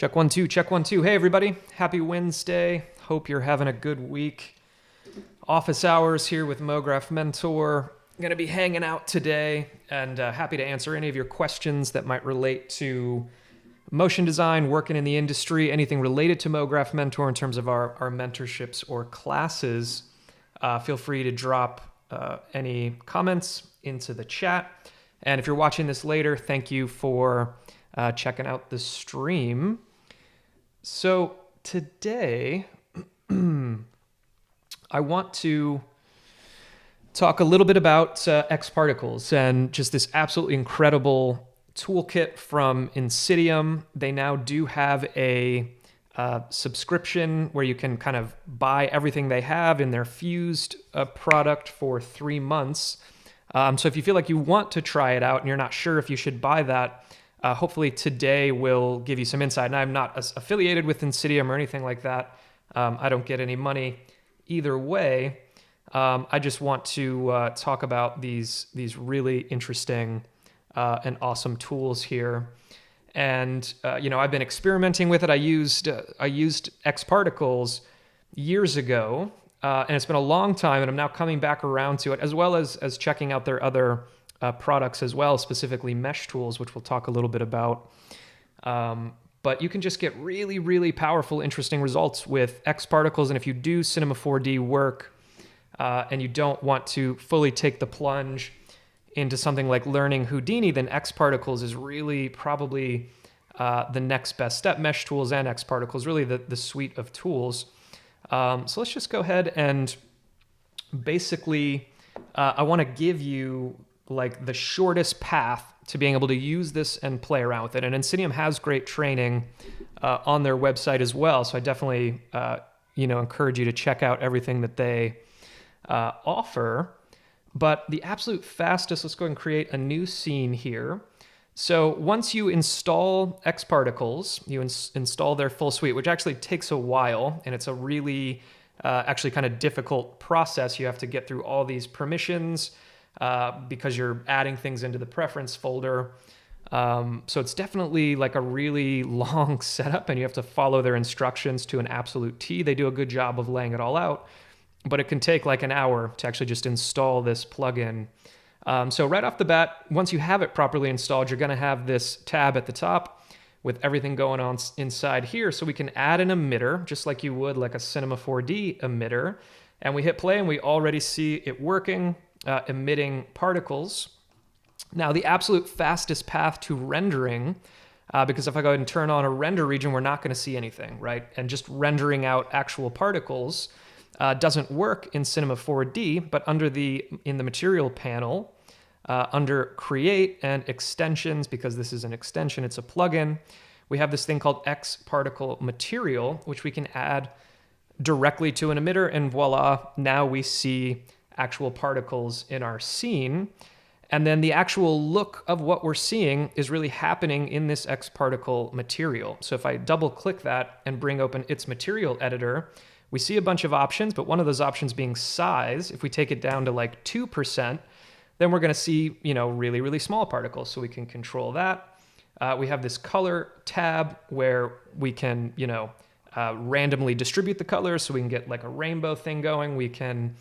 Check one, two, check one, two. Hey, everybody. Happy Wednesday. Hope you're having a good week. Office hours here with MoGraph Mentor. Going to be hanging out today and happy to answer any of your questions that might relate to motion design, working in the industry, anything related to MoGraph Mentor in terms of our mentorships or classes. Feel free to drop any comments into the chat. And if you're watching this later, thank you for checking out the stream. So today, I want to talk a little bit about X particles and just this absolutely incredible toolkit from Insidium. They now do have a subscription where you can kind of buy everything they have in their fused product for 3 months. So if you feel like you want to try it out and you're not sure if you should buy that, hopefully today will give you some insight. And I'm not affiliated with Insidium or anything like that. I don't get any money either way. I just want to talk about these really interesting and awesome tools here. And I've been experimenting with it. I used X particles years ago, and it's been a long time. And I'm now coming back around to it, as well as checking out their other products as well, specifically mesh tools, which we'll talk a little bit about. But you can just get really, really powerful, interesting results with X particles. And if you do Cinema 4D work and you don't want to fully take the plunge into something like learning Houdini, then X particles is really probably the next best step. Mesh tools and X particles, really the suite of tools. So let's just go ahead and basically, I want to give you like the shortest path to being able to use this and play around with it. And Insidium has great training on their website as well. So I definitely, encourage you to check out everything that they offer. But the absolute fastest, let's go ahead and create a new scene here. So once you install X particles, you install their full suite, which actually takes a while, and it's a really actually kind of difficult process. You have to get through all these permissions because you're adding things into the preference folder. So it's definitely like a really long setup, and you have to follow their instructions to an absolute T. They do a good job of laying it all out, but it can take like an hour to actually just install this plugin. So right off the bat, once you have it properly installed, you're going to have this tab at the top with everything going on inside here. So we can add an emitter, just like you would like a Cinema 4D emitter. And we hit play and we already see it working, emitting particles. Now the absolute fastest path to rendering, because if I go ahead and turn on a render region, we're not going to see anything, right? And just rendering out actual particles doesn't work in Cinema 4D, but in the material panel, under Create and Extensions, because this is an extension, it's a plugin, we have this thing called X Particle Material, which we can add directly to an emitter, and voila, now we see actual particles in our scene. And then the actual look of what we're seeing is really happening in this X Particle Material. So if I double click that and bring open its material editor, we see a bunch of options, but one of those options being size. If we take it down to like 2%, then we're going to see, really, really small particles. So we can control that. We have this color tab where we can, randomly distribute the colors. So we can get like a rainbow thing going. We can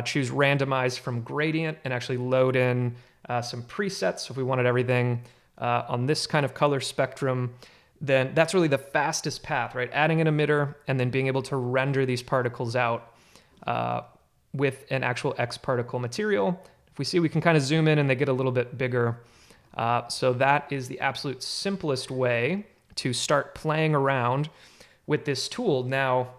choose randomize from gradient and actually load in some presets. So if we wanted everything on this kind of color spectrum, then that's really the fastest path, right? Adding an emitter and then being able to render these particles out with an actual X particle material. If we see, we can kind of zoom in and they get a little bit bigger. So that is the absolute simplest way to start playing around with this tool. Now,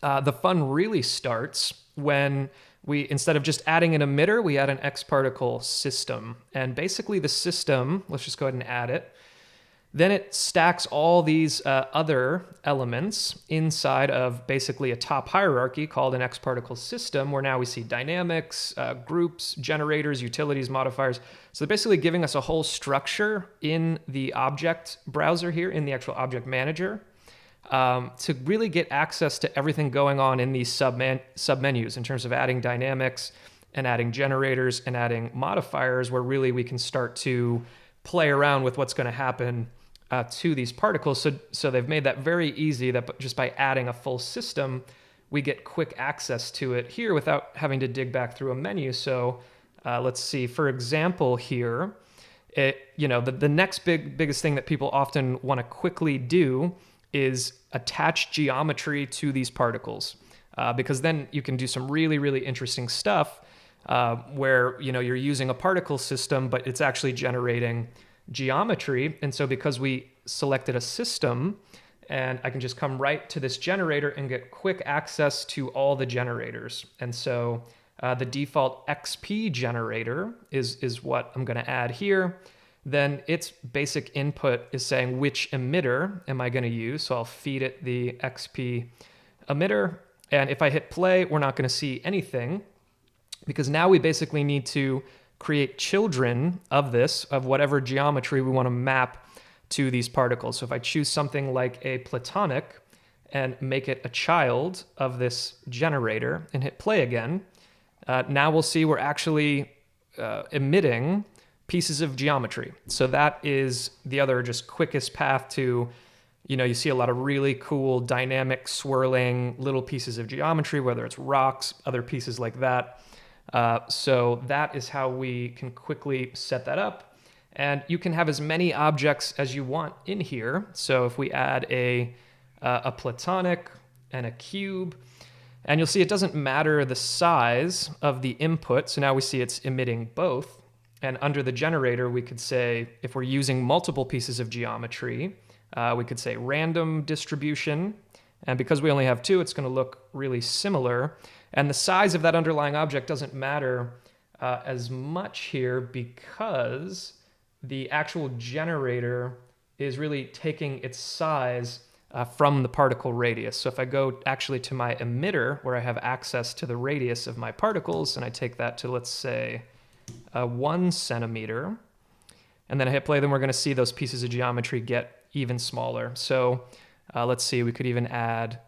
the fun really starts when we, instead of just adding an emitter, we add an X particle system. And basically the system, let's just go ahead and add it. Then it stacks all these other elements inside of basically a top hierarchy called an X particle system, where now we see dynamics, groups, generators, utilities, modifiers. So they're basically giving us a whole structure in the object browser here, in the actual object manager, to really get access to everything going on in these submenus in terms of adding dynamics and adding generators and adding modifiers, where really we can start to play around with what's going to happen to these particles. So they've made that very easy that just by adding a full system, we get quick access to it here without having to dig back through a menu. So let's see, for example here, the next biggest thing that people often want to quickly do is attach geometry to these particles, because then you can do some really, really interesting stuff where you're using a particle system, but it's actually generating geometry. And so because we selected a system, and I can just come right to this generator and get quick access to all the generators. And so the default XP generator is what I'm going to add here. Then its basic input is saying which emitter am I going to use. So I'll feed it the XP emitter. And if I hit play, we're not going to see anything, because now we basically need to create children of this, of whatever geometry we want to map to these particles. So if I choose something like a platonic and make it a child of this generator and hit play again, now we'll see we're actually emitting pieces of geometry. So that is the other just quickest path to, you see a lot of really cool dynamic swirling little pieces of geometry, whether it's rocks, other pieces like that. So that is how we can quickly set that up. And you can have as many objects as you want in here. So if we add a platonic and a cube, and you'll see it doesn't matter the size of the input. So now we see it's emitting both. And under the generator, we could say, if we're using multiple pieces of geometry, we could say random distribution. And because we only have two, it's going to look really similar. And the size of that underlying object doesn't matter as much here, because the actual generator is really taking its size from the particle radius. So if I go actually to my emitter, where I have access to the radius of my particles, and I take that to, let's say, 1 centimeter, and then I hit play, then we're going to see those pieces of geometry get even smaller. So let's see, we could even add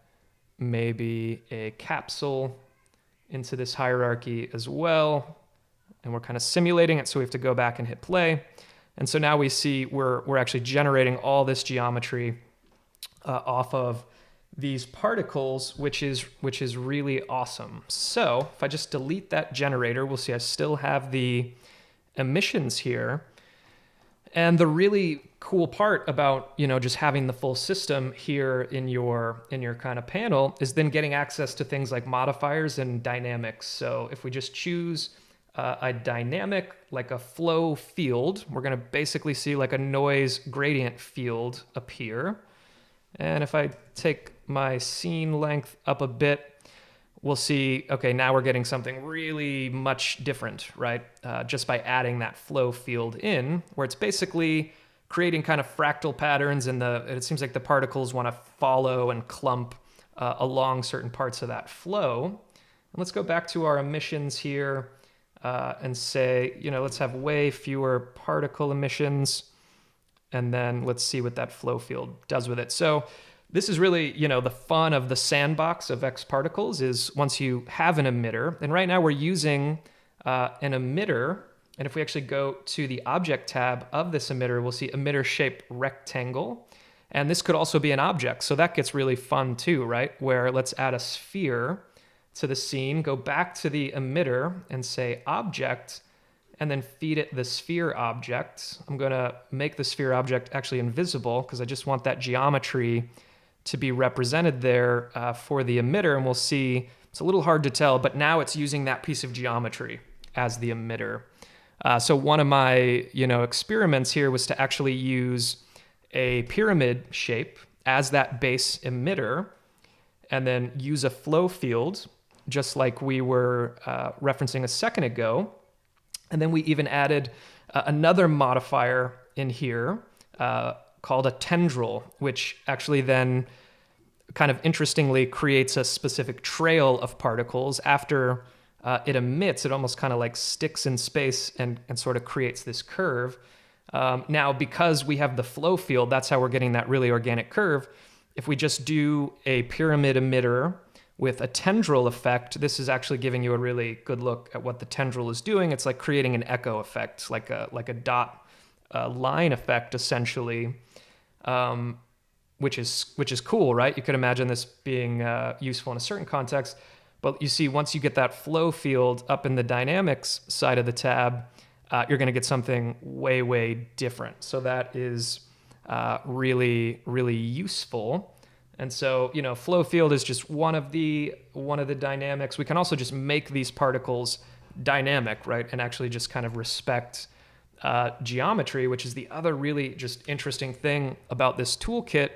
maybe a capsule into this hierarchy as well. And we're kind of simulating it, so we have to go back and hit play. And so now we see we're actually generating all this geometry off of these particles, which is really awesome. So if I just delete that generator, we'll see I still have the emissions here. And the really cool part about just having the full system here in your kind of panel is then getting access to things like modifiers and dynamics. So if we just choose a dynamic, like a flow field, we're going to basically see like a noise gradient field appear. And if I take my scene length up a bit, we'll see, okay, now we're getting something really much different, right? Just by adding that flow field in, where it's basically creating kind of fractal patterns, and it seems like the particles want to follow and clump along certain parts of that flow. And let's go back to our emissions here and say, let's have way fewer particle emissions. And then let's see what that flow field does with it. So this is really, the fun of the sandbox of X particles is once you have an emitter, and right now we're using an emitter. And if we actually go to the object tab of this emitter, we'll see emitter shape rectangle. And this could also be an object. So that gets really fun too, right? Where let's add a sphere to the scene, go back to the emitter and say object, and then feed it the sphere object. I'm going to make the sphere object actually invisible because I just want that geometry to be represented there for the emitter. And we'll see, it's a little hard to tell, but now it's using that piece of geometry as the emitter. So one of my experiments here was to actually use a pyramid shape as that base emitter, and then use a flow field, just like we were referencing a second ago. And then we even added another modifier in here called a tendril, which actually then kind of interestingly creates a specific trail of particles. After it emits, it almost kind of like sticks in space and sort of creates this curve. Now, because we have the flow field, that's how we're getting that really organic curve. If we just do a pyramid emitter with a tendril effect, this is actually giving you a really good look at what the tendril is doing. It's like creating an echo effect, like a dot line effect, essentially. which is cool, right? You could imagine this being useful in a certain context. But you see, once you get that flow field up in the dynamics side of the tab, you're going to get something way, way different. So that is really, really useful. And so, flow field is just one of the dynamics. We can also just make these particles dynamic, right? And actually just kind of respect geometry, which is the other really just interesting thing about this toolkit,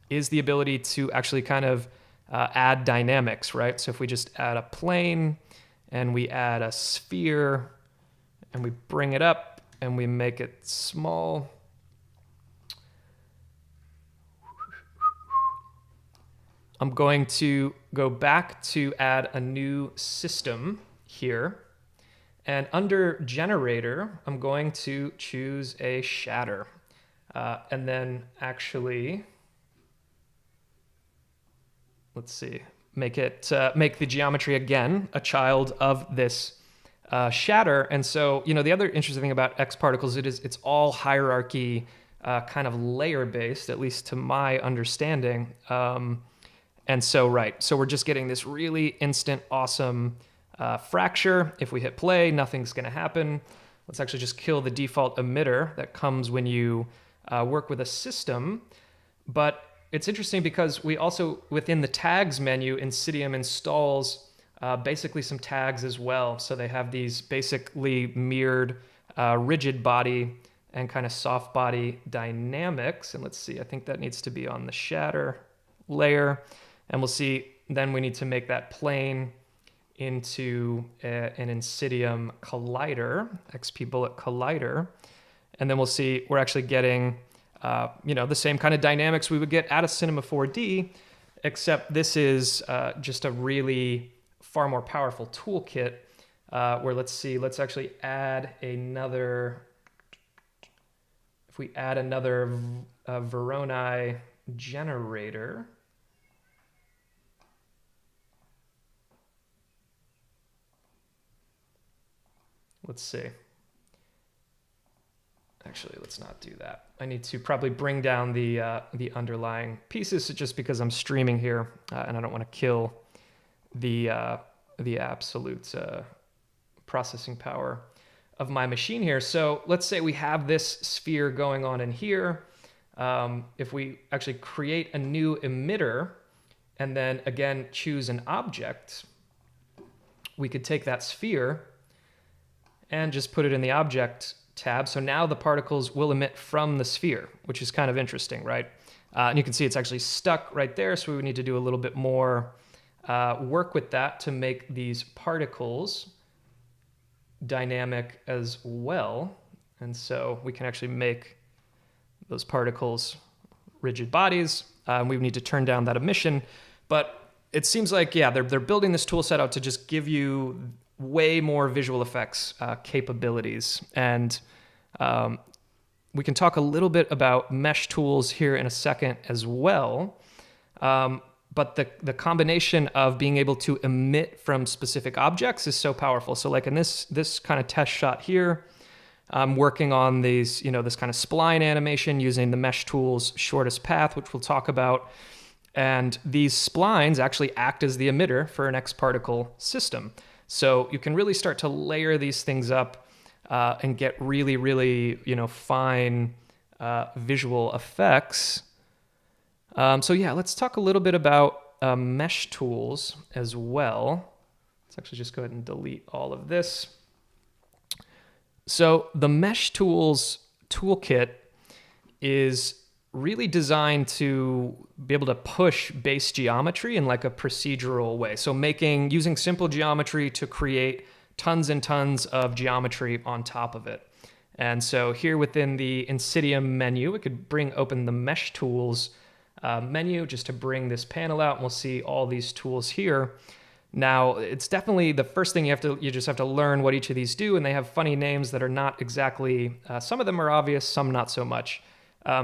is the ability to actually kind of add dynamics, right? So if we just add a plane and we add a sphere and we bring it up and we make it small, I'm going to go back to add a new system here. And under generator, I'm going to choose a shatter. And then actually, let's see, make the geometry again a child of this shatter. And so, the other interesting thing about X particles, it's all hierarchy kind of layer based, at least to my understanding. And so, right, so we're just getting this really instant, awesome fracture. If we hit play, nothing's going to happen. Let's actually just kill the default emitter that comes when you work with a system. But it's interesting because we also, within the tags menu, Insidium installs basically some tags as well. So they have these basically mirrored rigid body and kind of soft body dynamics. And let's see, I think that needs to be on the shatter layer. And we'll see, then we need to make that plane into an Insidium collider, XP Bullet collider. And then we'll see we're actually getting, the same kind of dynamics we would get out of Cinema 4D, except this is just a really far more powerful toolkit where let's actually add another, if we add another Voronoi generator, let's see. Actually, let's not do that. I need to probably bring down the underlying pieces just because I'm streaming here and I don't want to kill the absolute processing power of my machine here. So let's say we have this sphere going on in here. If we actually create a new emitter and then again choose an object, we could take that sphere and just put it in the object tab. So now the particles will emit from the sphere, which is kind of interesting, right? And you can see it's actually stuck right there. So we would need to do a little bit more work with that to make these particles dynamic as well. And so we can actually make those particles rigid bodies. We would need to turn down that emission. But it seems like, yeah, they're building this tool set out to just give you way more visual effects capabilities. And we can talk a little bit about mesh tools here in a second as well. But the combination of being able to emit from specific objects is so powerful. So like in this kind of test shot here, I'm working on these, this kind of spline animation using the mesh tool's shortest path, which we'll talk about. And these splines actually act as the emitter for an X particle system. So you can really start to layer these things up and get really, really, fine visual effects. So yeah, let's talk a little bit about mesh tools as well. Let's actually just go ahead and delete all of this. So the mesh tools toolkit is really designed to be able to push base geometry in like a procedural way. So using simple geometry to create tons and tons of geometry on top of it. And so here within the Insidium menu, we could open the mesh tools menu just to bring this panel out, and we'll see all these tools here. Now, it's definitely the first thing you just have to learn what each of these do, and they have funny names that are not exactly, some of them are obvious, some not so much.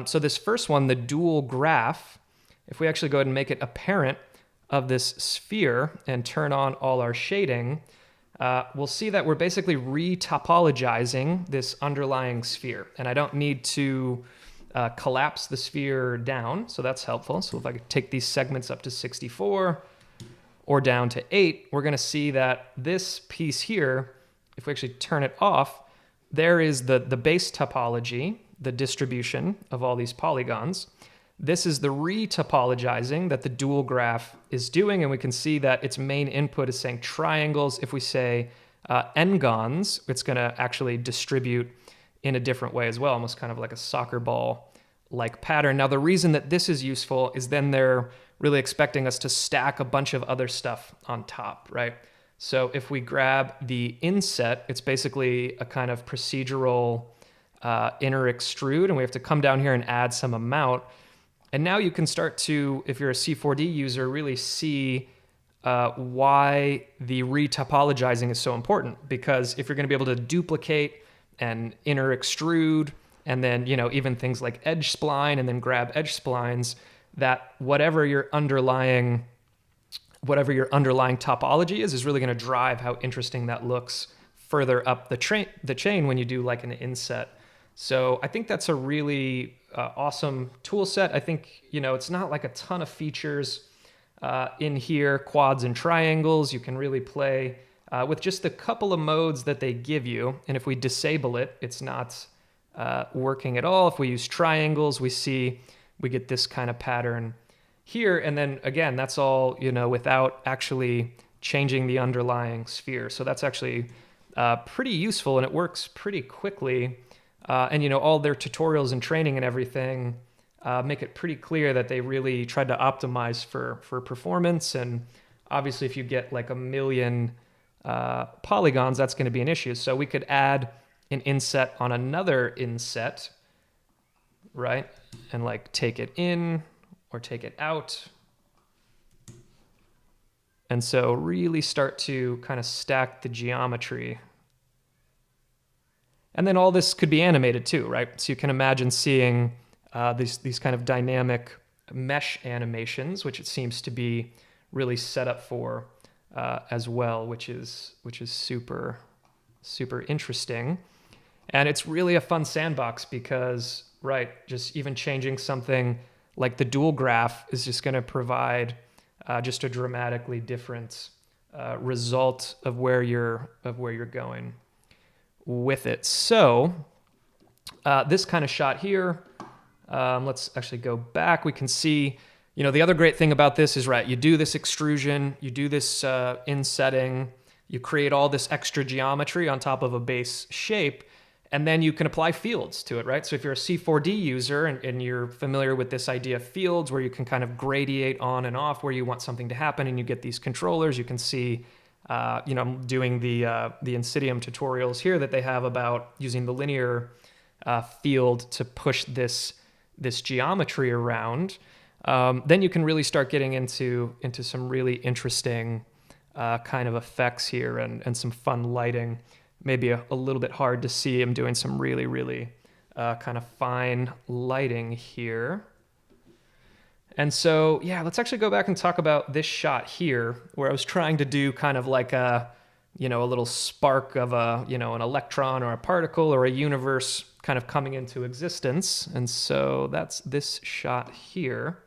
So this first one, the dual graph, if we actually go ahead and make it a parent of this sphere and turn on all our shading, we'll see that we're basically re-topologizing this underlying sphere. And I don't need to collapse the sphere down. So that's helpful. So if I could take these segments up to 64 or down to 8, we're going to see that this piece here, if we actually turn it off, there is the base topology, the distribution of all these polygons. This is the re-topologizing that the dual graph is doing, and we can see that its main input is saying triangles. If we say n-gons, it's going to actually distribute in a different way as well, almost kind of like a soccer ball-like pattern. Now, the reason that this is useful is then they're really expecting us to stack a bunch of other stuff on top, right? So if we grab the inset, it's basically a kind of procedural inner extrude, and we have to come down here and add some amount. And now you can start to, if you're a C4D user, really see why the re-topologizing is so important. Because if you're going to be able to duplicate and inner extrude, and then even things like edge spline, and then grab edge splines, that whatever your underlying topology is really going to drive how interesting that looks further up the chain when you do like an inset. So I think that's a really awesome tool set. I think, it's not like a ton of features in here, quads and triangles. You can really play with just a couple of modes that they give you. And if we disable it, it's not working at all. If we use triangles, we get this kind of pattern here. And then again, that's all, without actually changing the underlying sphere. So that's actually pretty useful, and it works pretty quickly. And all their tutorials and training and everything make it pretty clear that they really tried to optimize for performance. And obviously, if you get like 1 million polygons, that's going to be an issue. So we could add an inset on another inset, right? And like take it in or take it out. And so really start to kind of stack the geometry. And then all this could be animated too, right? So you can imagine seeing these kind of dynamic mesh animations, which it seems to be really set up for as well, which is super, super interesting. And it's really a fun sandbox because, right, just even changing something like the dual graph is just going to provide just a dramatically different result of where you're going with it. So this kind of shot here, let's actually go back. We can see, the other great thing about this is, right, you do this extrusion, you do this insetting, you create all this extra geometry on top of a base shape, and then you can apply fields to it, right? So if you're a C4D user and you're familiar with this idea of fields where you can kind of gradiate on and off where you want something to happen, and you get these controllers, you can see, I'm doing the Insidium tutorials here that they have about using the linear field to push this geometry around. Then you can really start getting into some really interesting kind of effects here and some fun lighting. Maybe a little bit hard to see. I'm doing some really, really kind of fine lighting here. And so, yeah, let's actually go back and talk about this shot here, where I was trying to do kind of like a little spark of an electron or a particle or a universe kind of coming into existence. And so that's this shot here.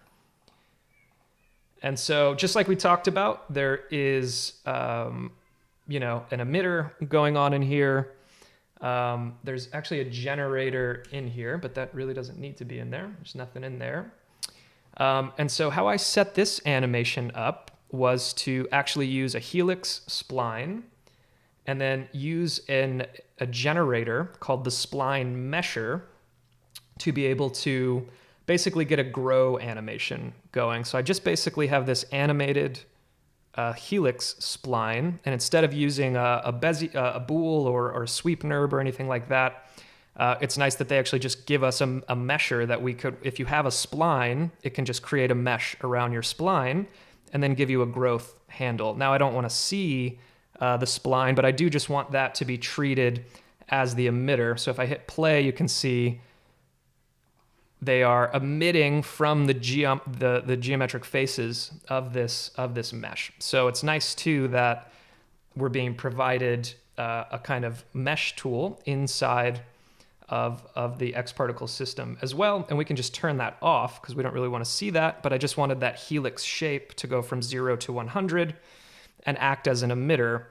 And so just like we talked about, there is, an emitter going on in here. There's actually a generator in here, but that really doesn't need to be in there. There's nothing in there. And so how I set this animation up was to actually use a helix spline and then use a generator called the spline mesher to be able to basically get a grow animation going. So I just basically have this animated helix spline, and instead of using a bool or a sweep NURB or anything like that, it's nice that they actually just give us a mesher that we could, if you have a spline, it can just create a mesh around your spline and then give you a growth handle. Now I don't want to see the spline, but I do just want that to be treated as the emitter. So if I hit play, you can see they are emitting from the geometric faces of this mesh. So it's nice too that we're being provided a kind of mesh tool inside of the X particle system as well. And we can just turn that off because we don't really want to see that, but I just wanted that helix shape to go from 0 to 100 and act as an emitter.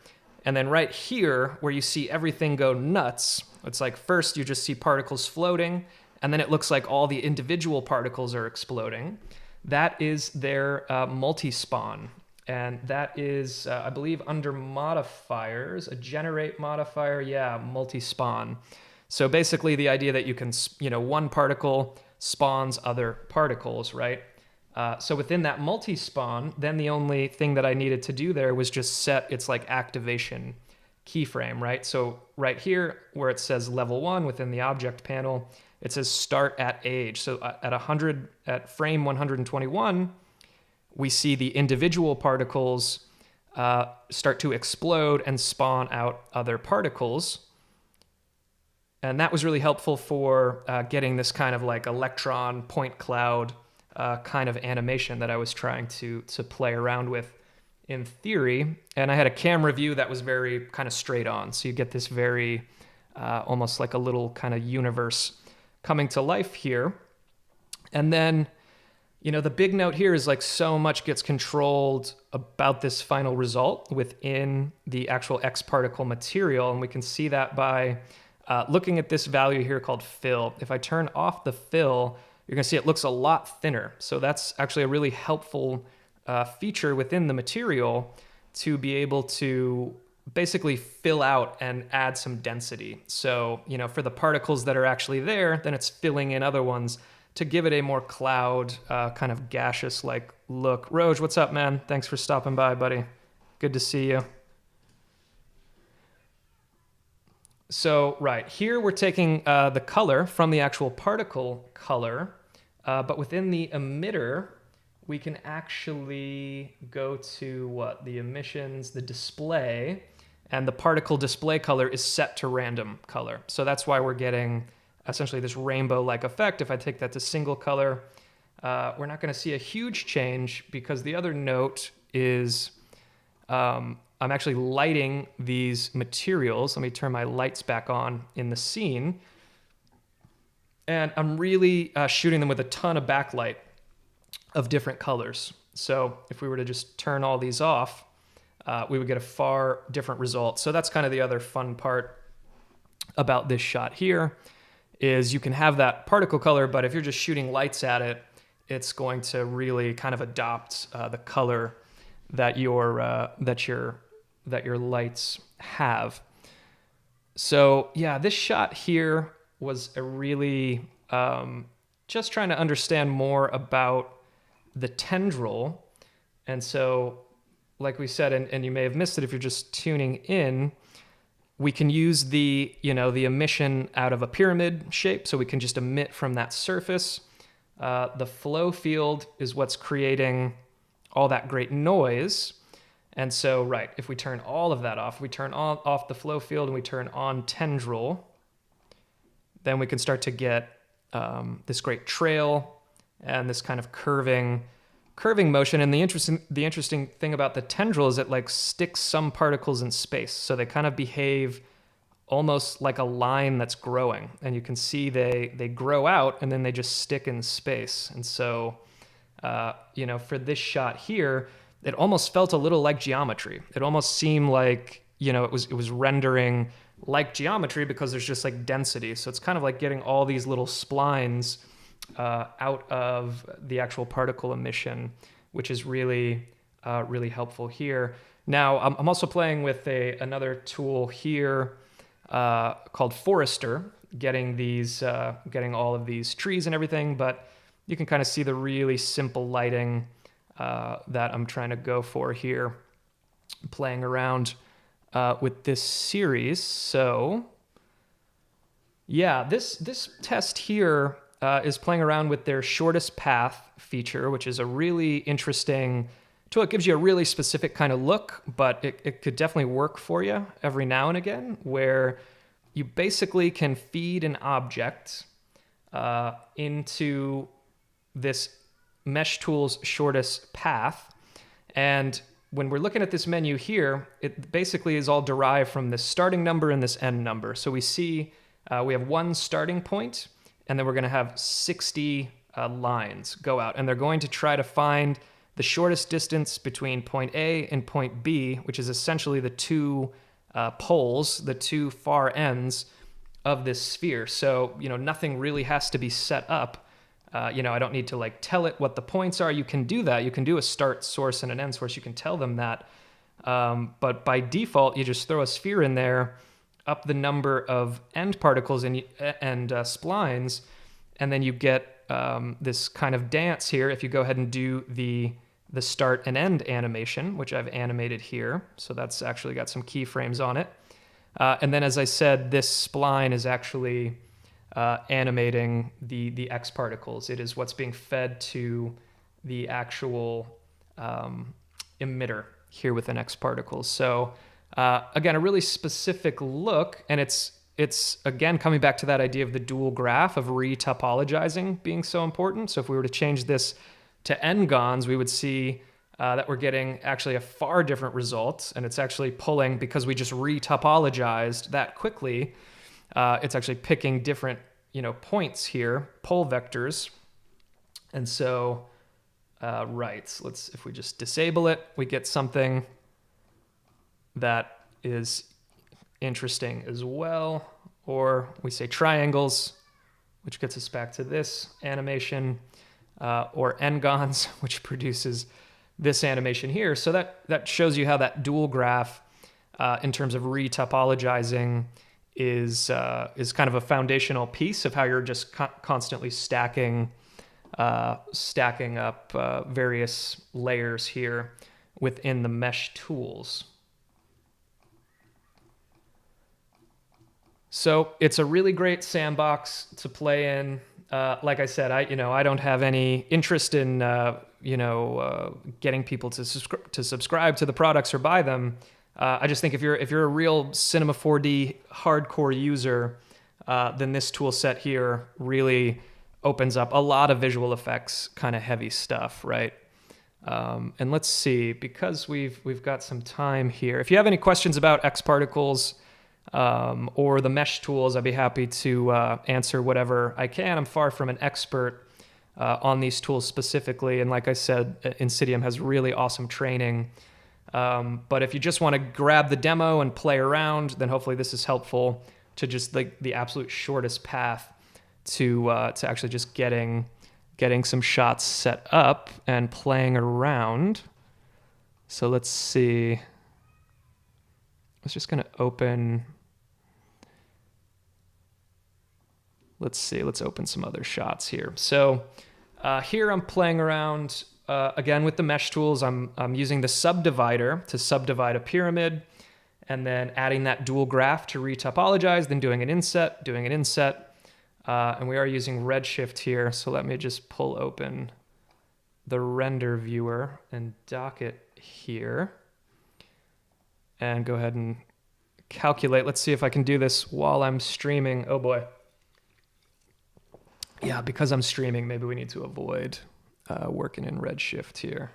And then right here, where you see everything go nuts, it's like first you just see particles floating, and then it looks like all the individual particles are exploding. That is their multi-spawn. And that is, I believe, under modifiers, a generate modifier, yeah, multi-spawn. So basically the idea that you can, one particle spawns other particles, right? So within that multi-spawn, then the only thing that I needed to do there was just set its like activation keyframe, right? So right here where it says level 1 within the object panel, it says start at age. So at frame 121, we see the individual particles start to explode and spawn out other particles. And that was really helpful for getting this kind of like electron point cloud kind of animation that I was trying to play around with in theory. And I had a camera view that was very kind of straight on. So you get this very almost like a little kind of universe coming to life here. And then, the big note here is like so much gets controlled about this final result within the actual X particle material. And we can see that by looking at this value here called fill. If I turn off the fill, you're going to see it looks a lot thinner. So that's actually a really helpful feature within the material to be able to basically fill out and add some density. So, for the particles that are actually there, then it's filling in other ones to give it a more cloud kind of gaseous like look. Roj, what's up, man? Thanks for stopping by, buddy. Good to see you. So, right, here we're taking the color from the actual particle color, but within the emitter, we can actually go to the emissions, the display, and the particle display color is set to random color. So that's why we're getting essentially this rainbow-like effect. If I take that to single color, we're not going to see a huge change because the other note is I'm actually lighting these materials. Let me turn my lights back on in the scene. And I'm really shooting them with a ton of backlight of different colors. So if we were to just turn all these off, we would get a far different result. So that's kind of the other fun part about this shot here is you can have that particle color, but if you're just shooting lights at it, it's going to really kind of adopt the color that your lights have. So yeah, this shot here was a really just trying to understand more about the tendril. And so like we said, and you may have missed it if you're just tuning in, we can use the emission out of a pyramid shape, so we can just emit from that surface. The flow field is what's creating all that great noise. And so, right, if we turn all of that off, we turn off the flow field and we turn on tendril, then we can start to get this great trail and this kind of curving motion. And the interesting thing about the tendril is it like sticks some particles in space. So they kind of behave almost like a line that's growing. And you can see they grow out and then they just stick in space. And so, for this shot here, it almost felt a little like geometry. It almost seemed like, it was rendering like geometry because there's just like density. So it's kind of like getting all these little splines out of the actual particle emission, which is really, really helpful here. Now, I'm also playing with another tool here called Forester, getting all of these trees and everything, but you can kind of see the really simple lighting that I'm trying to go for here, playing around with this series. So yeah, this test here is playing around with their shortest path feature, which is a really interesting tool. It gives you a really specific kind of look, but it could definitely work for you every now and again, where you basically can feed an object into this mesh tool's shortest path. And when we're looking at this menu here, it basically is all derived from this starting number and this end number. So we see we have one starting point, and then we're going to have 60 lines go out, and they're going to try to find the shortest distance between point A and point B, which is essentially the two poles, the two far ends of this sphere. So, nothing really has to be set up. I don't need to like tell it what the points are. You can do that. You can do a start source and an end source. You can tell them that. But by default, you just throw a sphere in there, up the number of end particles and splines, and then you get this kind of dance here. If you go ahead and do the start and end animation, which I've animated here. So that's actually got some keyframes on it. And then, as I said, this spline is actually animating the X particles. It is what's being fed to the actual emitter here within X particles. So again, a really specific look, and it's again coming back to that idea of the dual graph of retopologizing being so important. So if we were to change this to n-gons, we would see that we're getting actually a far different result, and it's actually pulling, because we just retopologized that quickly, it's actually picking different points here, pole vectors. And so, if we just disable it, we get something that is interesting as well. Or we say triangles, which gets us back to this animation, or n-gons, which produces this animation here. So that shows you how that dual graph, in terms of retopologizing, is kind of a foundational piece of how you're just constantly stacking up various layers here within the mesh tools. So it's a really great sandbox to play in. Like I said, I don't have any interest in getting people to subscribe to the products or buy them. I just think if you're a real Cinema 4D hardcore user, then this tool set here really opens up a lot of visual effects, kind of heavy stuff, right? And let's see, because we've got some time here. If you have any questions about X particles or the mesh tools, I'd be happy to answer whatever I can. I'm far from an expert on these tools specifically, and like I said, Insidium has really awesome training. But if you just want to grab the demo and play around, then hopefully this is helpful to just the absolute shortest path to actually just getting some shots set up and playing around. So let's see. I was just going to open. Let's open some other shots here. So here I'm playing around again with the mesh tools. I'm using the subdivider to subdivide a pyramid, and then adding that dual graph to retopologize, then doing an inset, and we are using Redshift here. So let me just pull open the render viewer and dock it here, and go ahead and calculate. Let's see if I can do this while I'm streaming. Oh boy. Yeah, because I'm streaming, maybe we need to avoid working in Redshift here.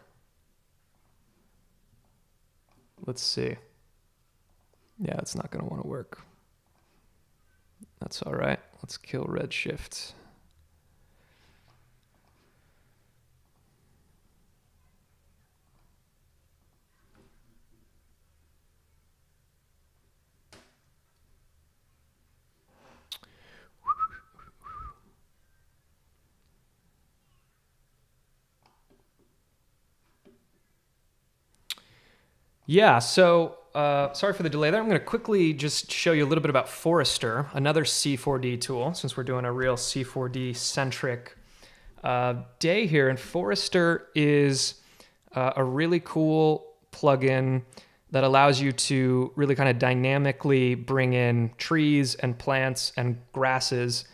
Let's see. Yeah, it's not going to want to work. That's all right. Let's kill Redshift. Yeah, so sorry for the delay there. I'm going to quickly just show you a little bit about Forester, another C4D tool, since we're doing a real C4D-centric day here. And Forester is a really cool plugin that allows you to really kind of dynamically bring in trees and plants and grasses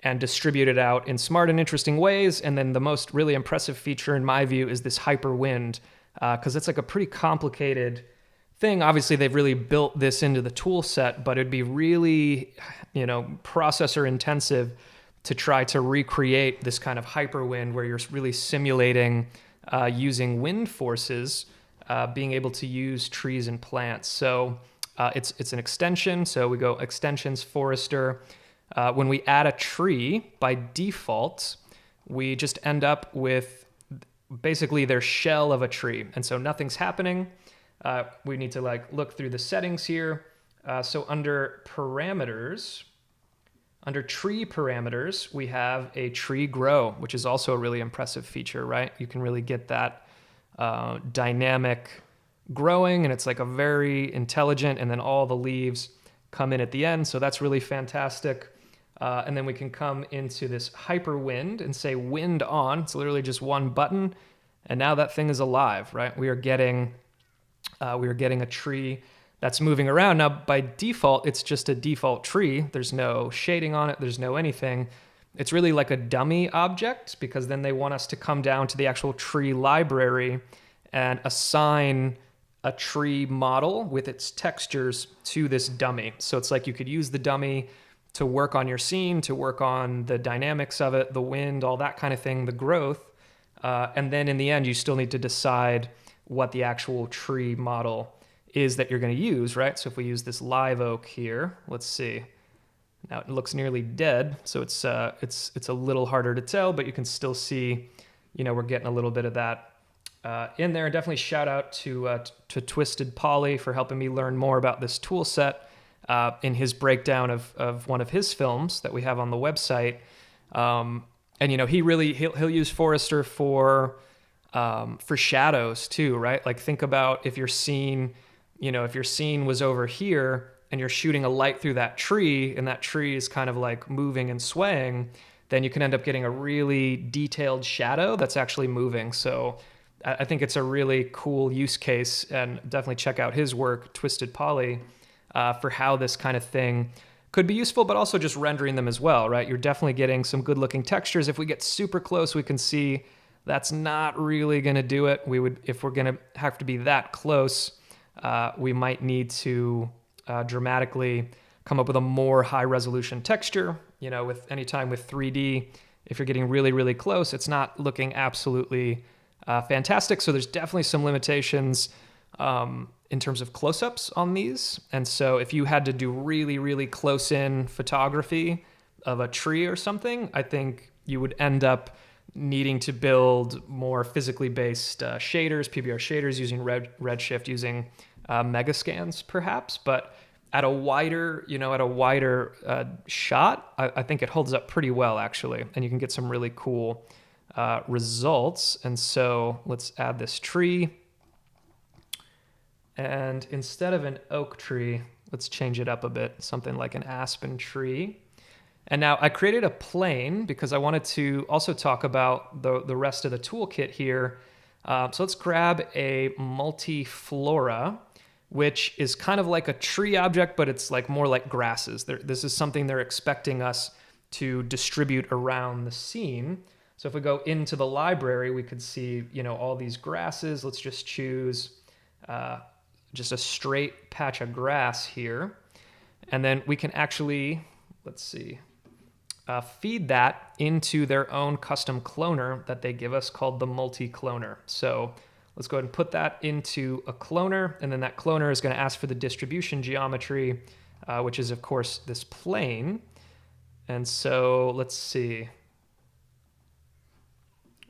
and distribute it out in smart and interesting ways. And then the most really impressive feature, in my view, is this hyperwind, because it's like a pretty complicated thing. Obviously, they've really built this into the tool set, but it'd be really, processor intensive to try to recreate this kind of hyperwind where you're really simulating using wind forces, being able to use trees and plants. So it's an extension. So we go extensions, Forester. When we add a tree, by default, we just end up with basically their shell of a tree. And so nothing's happening. We need to like look through the settings here. So under parameters, under tree parameters, we have a tree grow, which is also a really impressive feature, right? You can really get that dynamic growing, and it's like a very intelligent, and then all the leaves come in at the end. So that's really fantastic. And then we can come into this hyper wind and say wind on. It's literally just one button. And now that thing is alive, right? We are getting a tree that's moving around. Now, by default, it's just a default tree. There's no shading on it. There's no anything. It's really like a dummy object, because then they want us to come down to the actual tree library and assign a tree model with its textures to this dummy. So it's like you could use the dummy to work on your scene, to work on the dynamics of it, the wind, all that kind of thing, the growth. And then in the end, you still need to decide what the actual tree model is that you're going to use, right? So if we use this live oak here, let's see. Now it looks nearly dead, so it's a little harder to tell, but you can still see, we're getting a little bit of that in there. Definitely shout out to Twisted Polly for helping me learn more about this tool set in his breakdown of one of his films that we have on the website. And he'll use Forester for shadows too, right? Like think about if your scene was over here and you're shooting a light through that tree, and that tree is kind of like moving and swaying, then you can end up getting a really detailed shadow that's actually moving. So I think it's a really cool use case, and definitely check out his work, Twisted Polly, for how this kind of thing could be useful, but also just rendering them as well, right? You're definitely getting some good looking textures. If we get super close, we can see that's not really going to do it. If we're going to have to be that close, we might need to dramatically come up with a more high resolution texture. Anytime with 3D, if you're getting really, really close, it's not looking absolutely fantastic. So there's definitely some limitations in terms of close-ups on these. And so if you had to do really, really close-in photography of a tree or something, I think you would end up needing to build more physically based shaders, PBR shaders, using Redshift, using Megascans perhaps. But at a wider shot, I think it holds up pretty well actually, and you can get some really cool results. And so let's add this tree. And instead of an oak tree, let's change it up a bit, something like an aspen tree. And now I created a plane because I wanted to also talk about the rest of the toolkit here. So let's grab a multiflora, which is kind of like a tree object, but it's like more like grasses. This is something they're expecting us to distribute around the scene. So if we go into the library, we could see, all these grasses. Let's just choose just a straight patch of grass here. And then we can actually, let's see, feed that into their own custom cloner that they give us called the multi-cloner. So let's go ahead and put that into a cloner, and then that cloner is going to ask for the distribution geometry, which is, of course, this plane. And so let's see.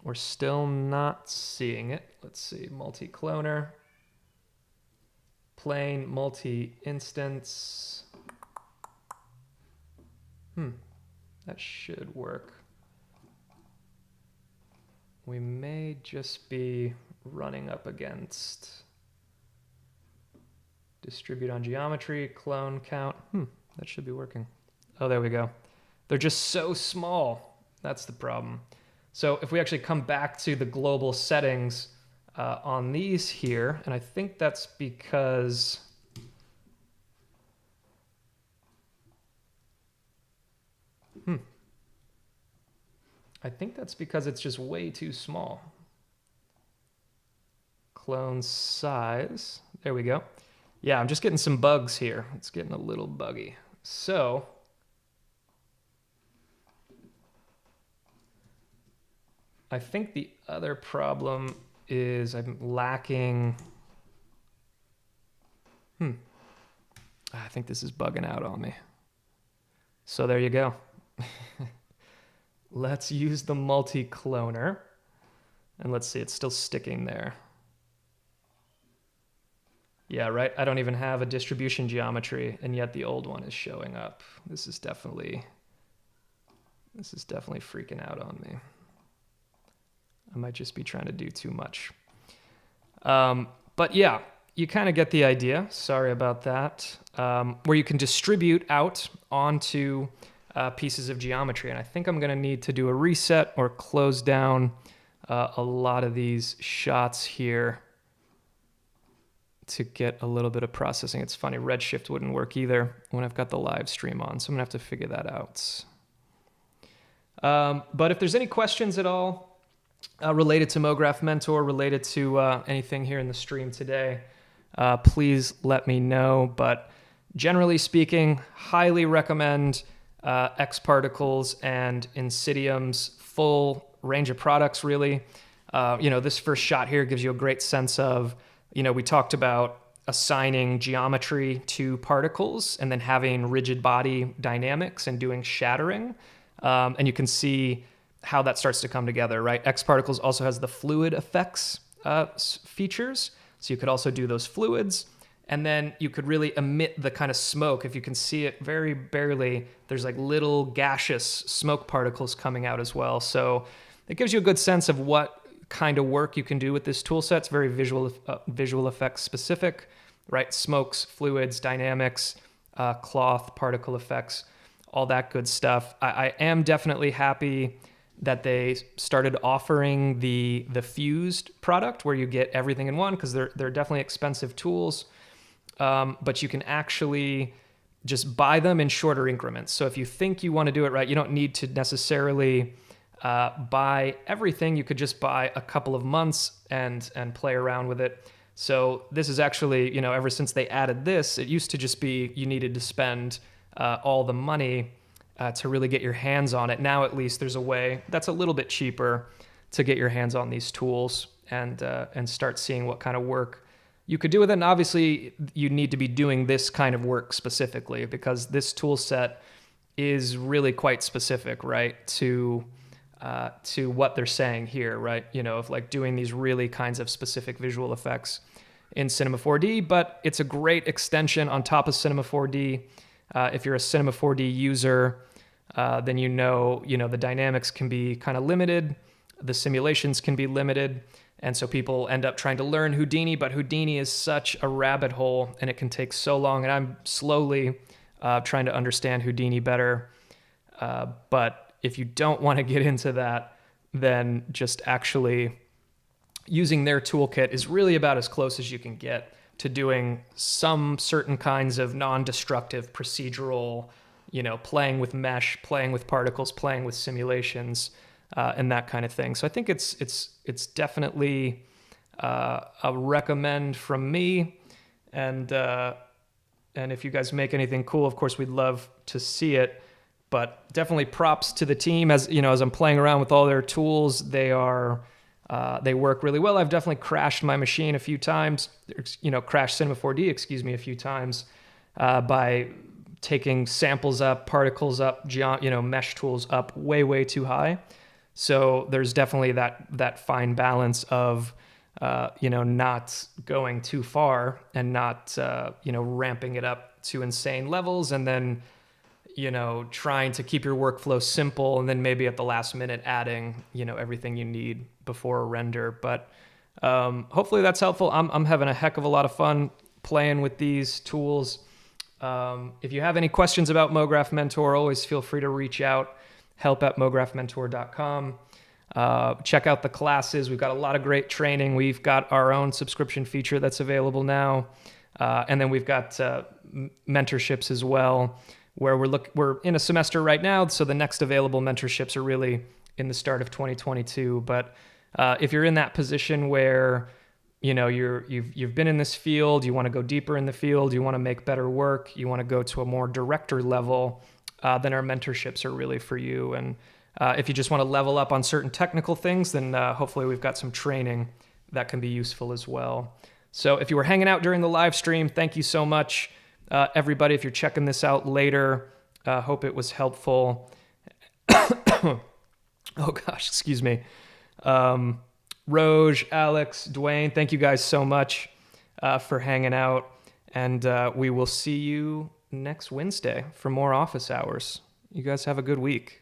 We're still not seeing it. Let's see, multi-cloner, plane, multi-instance. That should work. We may just be running up against distribute on geometry, clone count. That should be working. Oh, there we go. They're just so small. That's the problem. So if we actually come back to the global settings on these here, and I think that's because it's just way too small. Clone size. There we go. Yeah, I'm just getting some bugs here. It's getting a little buggy. So I think the other problem is I'm lacking. I think this is bugging out on me. So there you go. Let's use the multi-cloner. And let's see, it's still sticking there. Yeah, right? I don't even have a distribution geometry, and yet the old one is showing up. This is definitely freaking out on me. I might just be trying to do too much. But yeah, you kind of get the idea. Sorry about that. Where you can distribute out onto pieces of geometry. And I think I'm going to need to do a reset or close down a lot of these shots here to get a little bit of processing. It's funny, Redshift wouldn't work either when I've got the live stream on, so I'm gonna have to figure that out. But if there's any questions at all related to MoGraph Mentor, related to anything here in the stream today, please let me know. But generally speaking, highly recommend X-Particles and Insidium's full range of products, really. This first shot here gives you a great sense of, we talked about assigning geometry to particles and then having rigid body dynamics and doing shattering. And you can see how that starts to come together, right? X-Particles also has the fluid effects features. So you could also do those fluids. And then you could really emit the kind of smoke. If you can see it very barely, there's like little gaseous smoke particles coming out as well. So it gives you a good sense of what kind of work you can do with this tool set. It's very visual effects specific, right? Smokes, fluids, dynamics, cloth, particle effects, all that good stuff. I am definitely happy that they started offering the fused product where you get everything in one, because they're definitely expensive tools, but you can actually just buy them in shorter increments. So if you think you want to do it right, you don't need to necessarily buy everything. You could just buy a couple of months and play around with it. So this is actually, ever since they added this, it used to just be you needed to spend all the money to really get your hands on it. Now at least there's a way that's a little bit cheaper to get your hands on these tools and start seeing what kind of work you could do with it. And obviously you need to be doing this kind of work specifically, because this tool set is really quite specific, right, to what they're saying here, right? Of like doing these really kinds of specific visual effects in Cinema 4D, but it's a great extension on top of Cinema 4D. If you're a Cinema 4D user, then the dynamics can be kind of limited, the simulations can be limited, and so people end up trying to learn Houdini, but Houdini is such a rabbit hole, and it can take so long, and I'm slowly trying to understand Houdini better, but if you don't want to get into that, then just actually using their toolkit is really about as close as you can get to doing some certain kinds of non-destructive procedural, playing with mesh, playing with particles, playing with simulations, and that kind of thing. So I think it's definitely a recommend from me. And if you guys make anything cool, of course, we'd love to see it. But definitely props to the team. As I'm playing around with all their tools, they work really well. I've definitely crashed my machine a few times, crashed Cinema 4D, a few times by taking samples up, particles up, mesh tools up way too high. So there's definitely that fine balance of not going too far and not ramping it up to insane levels, and then trying to keep your workflow simple, and then maybe at the last minute adding, everything you need before a render. But hopefully that's helpful. I'm having a heck of a lot of fun playing with these tools. If you have any questions about MoGraph Mentor, always feel free to reach out, help@mographmentor.com. Check out the classes. We've got a lot of great training. We've got our own subscription feature that's available now. And then we've got mentorships as well, where we're in a semester right now, so the next available mentorships are really in the start of 2022. But if you're in that position where you've been in this field, you want to go deeper in the field, you want to make better work, you want to go to a more director level, then our mentorships are really for you. And if you just want to level up on certain technical things, then hopefully we've got some training that can be useful as well. So if you were hanging out during the live stream, thank you so much. Everybody, if you're checking this out later, Hope it was helpful. Oh gosh, excuse me. Roj, Alex, Dwayne, thank you guys so much for hanging out. And we will see you next Wednesday for more office hours. You guys have a good week.